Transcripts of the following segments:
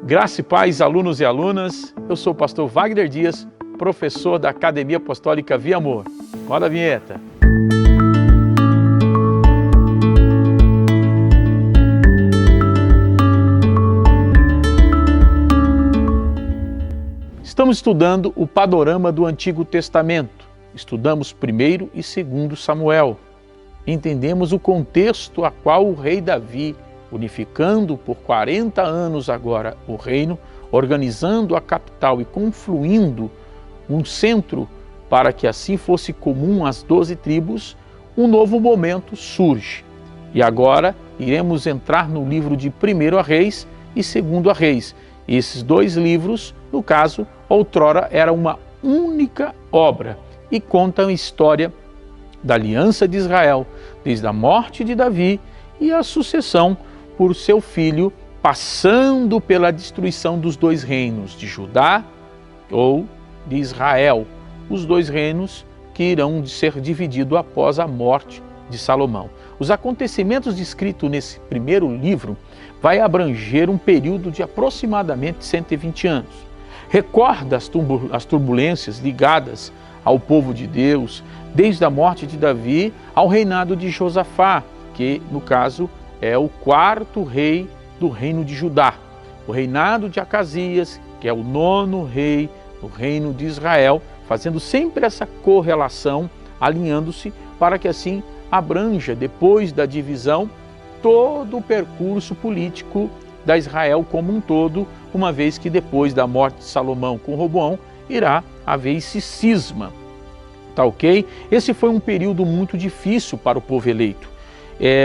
Graça e paz, alunos e alunas, eu sou o pastor Wagner Dias, professor da Academia Apostólica Via Amor. Roda a vinheta. Estamos estudando o panorama do Antigo Testamento. Estudamos 1º e 2º Samuel. Entendemos o contexto a qual o rei Davi, unificando por 40 anos agora o reino, organizando a capital e confluindo um centro para que assim fosse comum às 12 tribos, um novo momento surge. E agora iremos entrar no livro de 1º Reis e 2º Reis. Esses dois livros, no caso, outrora era uma única obra e contam a história da aliança de Israel, desde a morte de Davi e a sucessão por seu filho, passando pela destruição dos dois reinos, de Judá ou de Israel, os dois reinos que irão ser divididos após a morte de Salomão. Os acontecimentos descritos nesse primeiro livro vai abranger um período de aproximadamente 120 anos. Recorda as turbulências ligadas ao povo de Deus, desde a morte de Davi ao reinado de Josafá, que no caso é o 4º rei do reino de Judá. O reinado de Acasias, que é o 9º rei do reino de Israel, fazendo sempre essa correlação, alinhando-se para que assim abranja, depois da divisão, todo o percurso político da Israel como um todo, uma vez que depois da morte de Salomão com Roboão, irá haver esse cisma. Tá ok? Esse foi um período muito difícil para o povo eleito,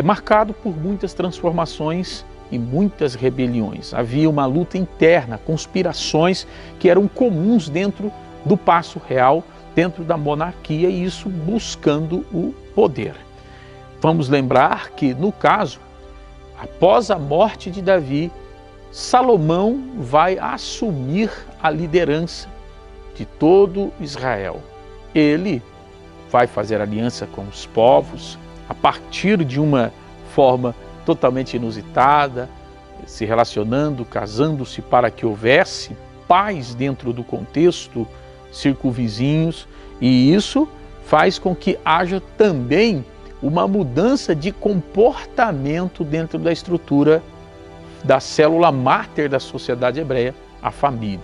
marcado por muitas transformações e muitas rebeliões. Havia uma luta interna, conspirações que eram comuns dentro do Paço Real, dentro da monarquia, e isso buscando o poder. Vamos lembrar que, no caso, após a morte de Davi, Salomão vai assumir a liderança de todo Israel. Ele vai fazer aliança com os povos, a partir de uma forma totalmente inusitada, se relacionando, casando-se para que houvesse paz dentro do contexto circunvizinhos, e isso faz com que haja também uma mudança de comportamento dentro da estrutura da célula máter da sociedade hebreia, a família.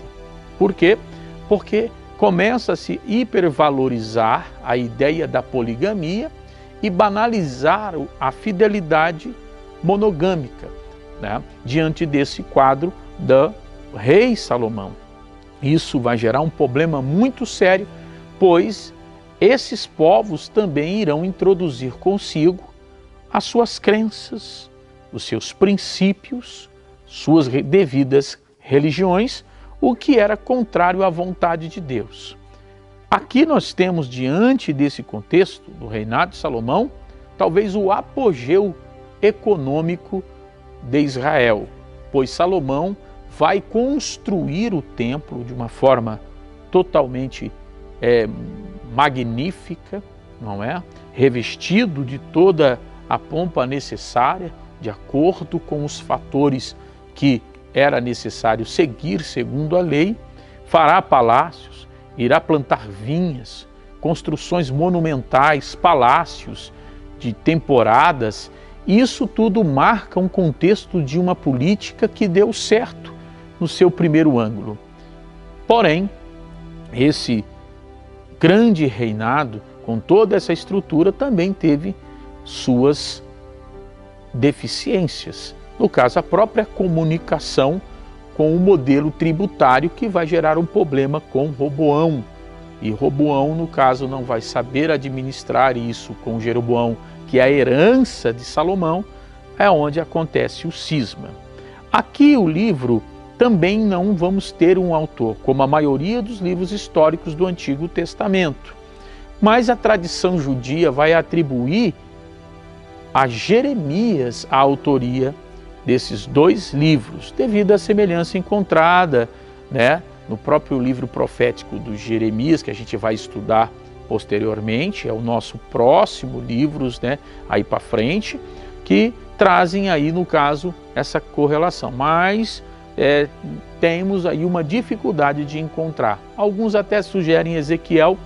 Por quê? Porque começa a se hipervalorizar a ideia da poligamia e banalizar a fidelidade monogâmica, né, diante desse quadro do rei Salomão. Isso vai gerar um problema muito sério, pois esses povos também irão introduzir consigo as suas crenças, os seus princípios, suas devidas religiões, o que era contrário à vontade de Deus. Aqui nós temos, diante desse contexto do reinado de Salomão, talvez o apogeu econômico de Israel, pois Salomão vai construir o templo de uma forma totalmente magnífica, não é? Revestido de toda a pompa necessária, de acordo com os fatores que era necessário seguir segundo a lei, fará palácios, irá plantar vinhas, construções monumentais, palácios de temporadas. Isso tudo marca um contexto de uma política que deu certo no seu primeiro ângulo. Porém, esse grande reinado, com toda essa estrutura, também teve suas deficiências. No caso, a própria comunicação com o modelo tributário, que vai gerar um problema com Roboão. E Roboão, no caso, não vai saber administrar isso com Jeroboão, que é a herança de Salomão, é onde acontece o cisma. Aqui o livro também não vamos ter um autor, como a maioria dos livros históricos do Antigo Testamento. Mas a tradição judia vai atribuir a Jeremias a autoria desses dois livros, devido à semelhança encontrada, né, no próprio livro profético do Jeremias, que a gente vai estudar posteriormente, é o nosso próximo livro, né, aí para frente, que trazem aí, no caso, essa correlação. Mas temos aí uma dificuldade de encontrar. Alguns até sugerem Ezequiel,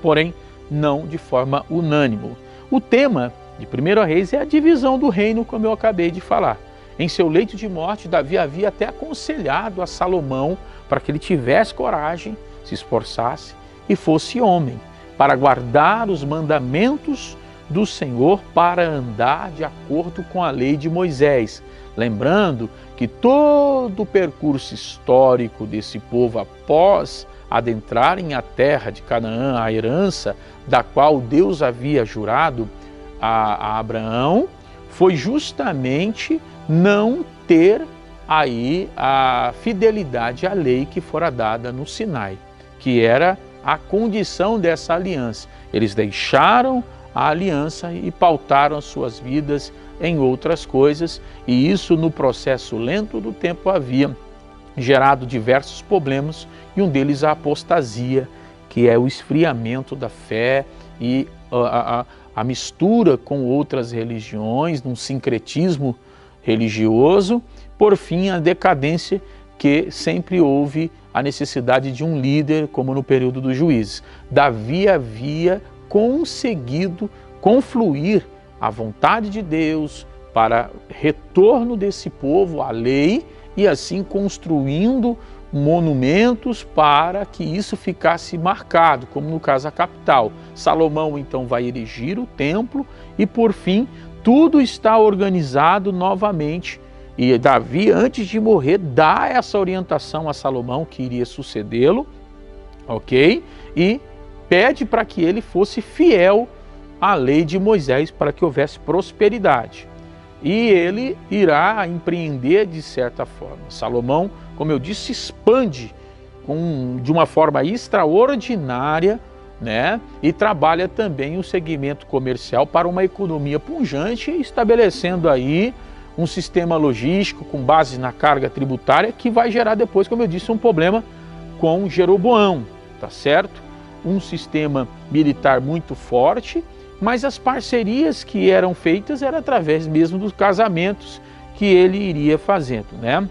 porém não de forma unânime. O tema de 1 Reis é a divisão do reino, como eu acabei de falar. Em seu leito de morte, Davi havia até aconselhado a Salomão para que ele tivesse coragem, se esforçasse e fosse homem, para guardar os mandamentos do Senhor, para andar de acordo com a lei de Moisés. Lembrando que todo o percurso histórico desse povo após adentrarem a terra de Canaã, a herança da qual Deus havia jurado a Abraão, foi justamente não ter aí a fidelidade à lei que fora dada no Sinai, que era a condição dessa aliança. Eles deixaram a aliança e pautaram as suas vidas em outras coisas, e isso no processo lento do tempo havia gerado diversos problemas, e um deles a apostasia, que é o esfriamento da fé e a mistura com outras religiões, num sincretismo religioso, por fim a decadência, que sempre houve a necessidade de um líder, como no período dos juízes. Davi havia conseguido confluir a vontade de Deus para retorno desse povo à lei, e assim construindo monumentos para que isso ficasse marcado, como no caso a capital. Salomão então vai erigir o templo e por fim tudo está organizado novamente, e Davi, antes de morrer, dá essa orientação a Salomão, que iria sucedê-lo, ok? E pede para que ele fosse fiel à lei de Moisés, para que houvesse prosperidade. E ele irá empreender de certa forma. Salomão, como eu disse, expande de uma forma extraordinária, né? E trabalha também o segmento comercial para uma economia pujante, estabelecendo aí um sistema logístico com base na carga tributária, que vai gerar depois, como eu disse, um problema com Jeroboão, tá certo? Um sistema militar muito forte, mas as parcerias que eram feitas eram através mesmo dos casamentos que ele iria fazendo, né?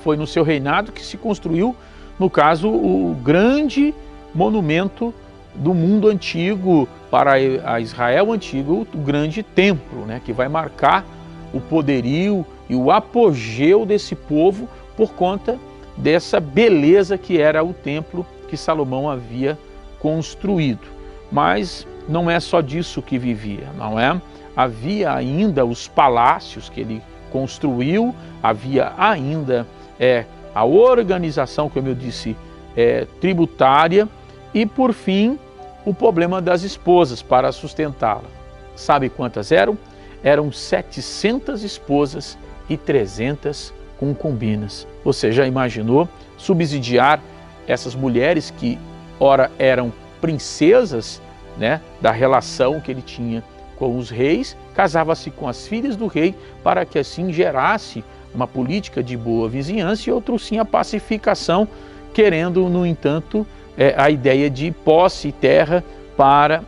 Foi no seu reinado que se construiu, no caso, o grande monumento do mundo antigo para a Israel antigo, o grande templo, né? Que vai marcar o poderio e o apogeu desse povo por conta dessa beleza que era o templo que Salomão havia construído. Mas não é só disso que vivia, não é? Havia ainda os palácios que ele construiu, havia ainda a organização, como eu disse, tributária, e por fim o problema das esposas para sustentá-la. Sabe quantas eram? Eram 700 esposas e 300 concubinas. Você já imaginou subsidiar essas mulheres que ora eram princesas, né, da relação que ele tinha com os reis, casava-se com as filhas do rei para que assim gerasse uma política de boa vizinhança, e outro sim a pacificação, querendo, no entanto, a ideia de posse e terra para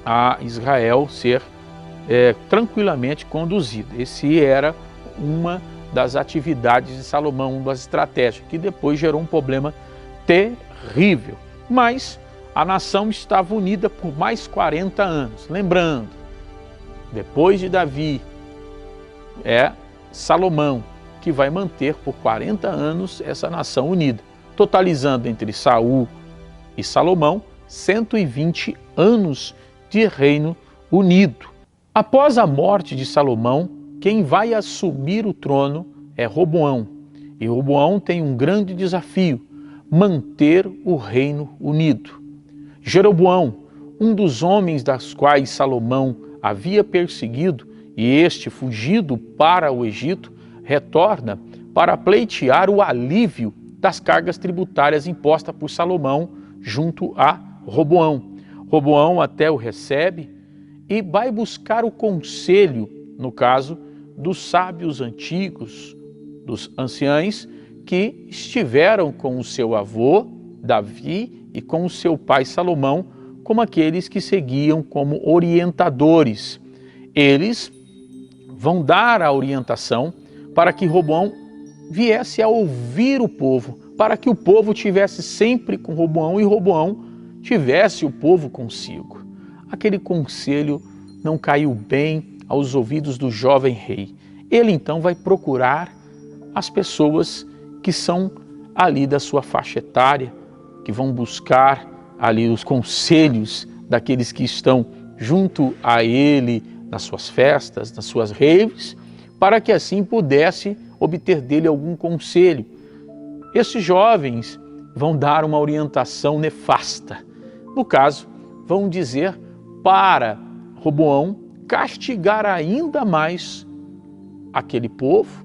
a Israel ser tranquilamente conduzida. Esse era uma das atividades de Salomão, uma das estratégias, que depois gerou um problema terrível. Mas a nação estava unida por mais 40 anos. Lembrando, depois de Davi, Salomão que vai manter por 40 anos essa nação unida, totalizando entre Saul e Salomão 120 anos de reino unido. Após a morte de Salomão, quem vai assumir o trono é Roboão. E Roboão tem um grande desafio: manter o reino unido. Jeroboão, um dos homens das quais Salomão havia perseguido, e este, fugido para o Egito, retorna para pleitear o alívio das cargas tributárias impostas por Salomão junto a Roboão. Roboão até o recebe e vai buscar o conselho, no caso, dos sábios antigos, dos anciães, que estiveram com o seu avô, Davi, e com o seu pai Salomão, como aqueles que seguiam como orientadores. Eles vão dar a orientação para que Roboão viesse a ouvir o povo, para que o povo tivesse sempre com Roboão e Roboão tivesse o povo consigo. Aquele conselho não caiu bem aos ouvidos do jovem rei. Ele então vai procurar as pessoas que são ali da sua faixa etária, que vão buscar ali os conselhos daqueles que estão junto a ele nas suas festas, nas suas raves, para que assim pudesse obter dele algum conselho. Esses jovens vão dar uma orientação nefasta. No caso, vão dizer para Roboão castigar ainda mais aquele povo,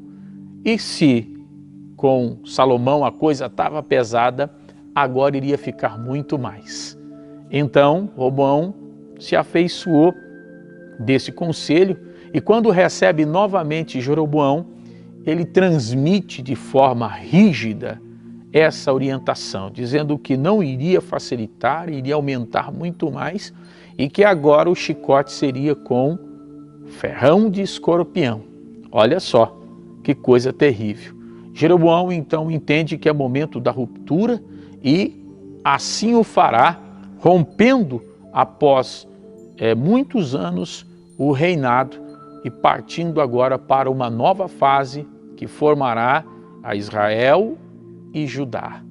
e se com Salomão a coisa estava pesada, agora iria ficar muito mais. Então, Roboão se afeiçoou desse conselho e quando recebe novamente Jeroboão, ele transmite de forma rígida essa orientação, dizendo que não iria facilitar, iria aumentar muito mais e que agora o chicote seria com ferrão de escorpião. Olha só, que coisa terrível. Jeroboão então entende que é momento da ruptura e assim o fará, rompendo após muitos anos o reinado e partindo agora para uma nova fase que formará a Israel e Judá,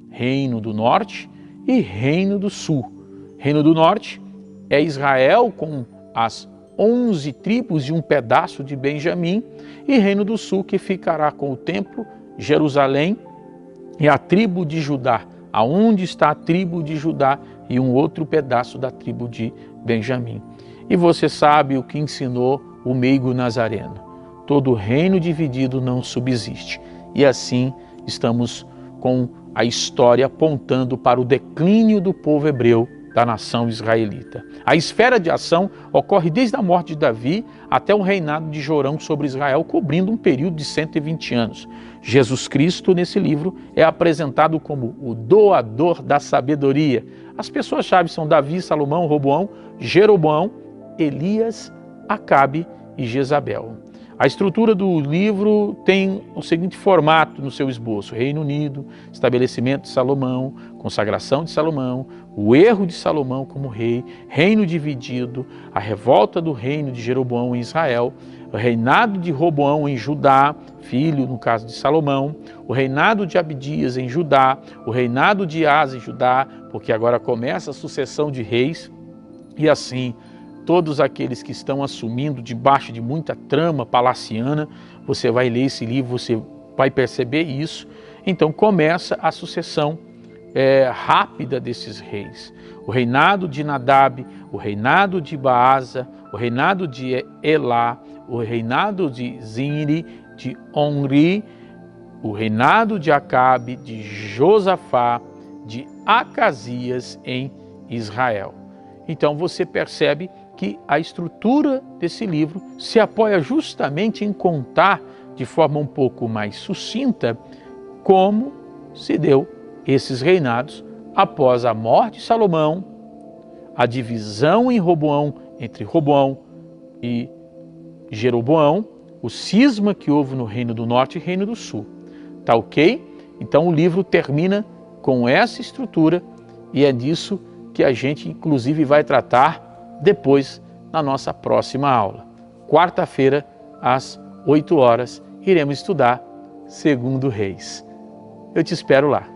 Reino do Norte e Reino do Sul. Reino do Norte é Israel com as 11 tribos e um pedaço de Benjamim, e Reino do Sul que ficará com o templo, Jerusalém e a tribo de Judá, aonde está a tribo de Judá e um outro pedaço da tribo de Benjamim. E você sabe o que ensinou o meigo nazareno: todo reino dividido não subsiste. E assim estamos com a história apontando para o declínio do povo hebreu, da nação israelita. A esfera de ação ocorre desde a morte de Davi até o reinado de Jorão sobre Israel, cobrindo um período de 120 anos. Jesus Cristo, nesse livro, é apresentado como o doador da sabedoria. As pessoas-chave são Davi, Salomão, Roboão, Jeroboão, Elias, Acabe e Jezabel. A estrutura do livro tem o seguinte formato no seu esboço: Reino Unido, estabelecimento de Salomão, consagração de Salomão, o erro de Salomão como rei, reino dividido, a revolta do reino de Jeroboão em Israel, o reinado de Roboão em Judá, filho, no caso de Salomão, o reinado de Abdias em Judá, o reinado de Asa em Judá, porque agora começa a sucessão de reis, e assim todos aqueles que estão assumindo debaixo de muita trama palaciana. Você vai ler esse livro, você vai perceber isso. Então começa a sucessão rápida desses reis. O reinado de Nadab, o reinado de Baasa, o reinado de Elá, o reinado de Zinri, de Onri, o reinado de Acabe, de Josafá, de Acasias em Israel. Então você percebe que a estrutura desse livro se apoia justamente em contar de forma um pouco mais sucinta como se deu esses reinados após a morte de Salomão, a divisão em Roboão entre Roboão e Jeroboão, o cisma que houve no Reino do Norte e Reino do Sul. Tá ok? Então o livro termina com essa estrutura e é disso que a gente inclusive vai tratar depois na nossa próxima aula. Quarta-feira, às 8 horas, iremos estudar 2 Reis. Eu te espero lá.